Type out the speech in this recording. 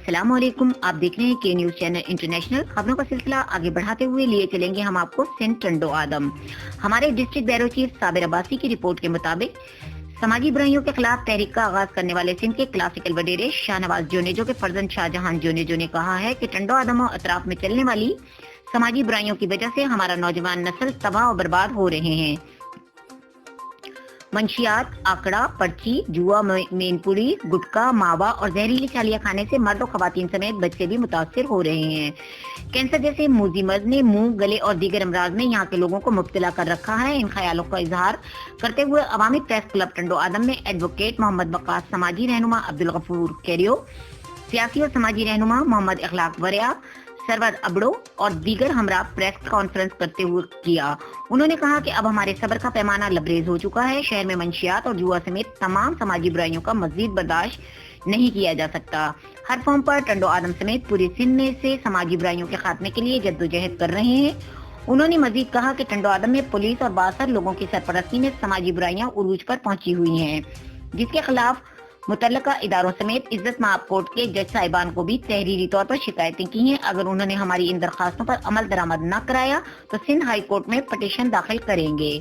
अस्सलाम वालेकुम। आप देख रहे हैं के न्यूज चैनल इंटरनेशनल। खबरों का सिलसिला आगे बढ़ाते हुए लिए चलेंगे हम आपको सिंध टंडो आदम। हमारे district bureau chief Sabir Abbasi की रिपोर्ट के मुताबिक समाजी बुराइयों के खिलाफ तहरीक का आगाज करने वाले सिंध के क्लासिकल वडेरे शाहनवाज जोनेजो के फर्जंद शाहजहां जोनेजो ने कहा है कि टंडो आदम और अतराफ में चलने वाली समाजी बुराइयों की वजह से हमारा नौजवान नस्ल तबाह और बर्बाद हो रहे हैं। मंशियात, आकड़ा, पर्ची, जुआ, मेनपुरी, गुटखा, मावा और जहरीली चालियां खाने से मर्द और खवातीन समेत बच्चे भी मुतासिर हो रहे हैं। कैंसर जैसे मूजी मर्ज ने मुंह, गले और दीगर अमराज में यहाँ के लोगों को मुब्तला कर रखा है। इन ख्यालों का इजहार करते हुए अवामी प्रेस क्लब टंडो आदम में एडवोकेट मोहम्मद बक्कास, समाजी रहनुमा अब्दुल गफूर कैरियो, सियासी और समाजी रहनुमा मोहम्मद इखलाक वरिया, सरवर अबड़ो और दीगर हमरा प्रेस कॉन्फ्रेंस करते हुए किया। उन्होंने कहा कि अब हमारे सब्र का पैमाना लबरेज हो चुका है। शहर में मंशियात और जुआ समेत तमाम समाजी बुराइयों का मजीद बर्दाश्त नहीं किया जा सकता। हर फॉर्म पर टंडो आदम समेत पूरी सिंध में से समाजी बुराइयों के खात्मे के लिए जद्दोजहद कर रहे हैं। उन्होंने मजीद कहा कि टंडो आदम में पुलिस और बासर लोगों की सरपरस्ती में समाजी बुराइयां उरूज पर पहुंची हुई हैं, जिसके खिलाफ मुतल्लका इदारों समेत इज्जत माब कोर्ट के जज साहिबान को भी तहरीरी तौर पर शिकायतें की हैं। अगर उन्होंने हमारी इन दरखास्तों पर अमल दरामद न कराया तो सिंध हाई कोर्ट में पटिशन दाखिल करेंगे।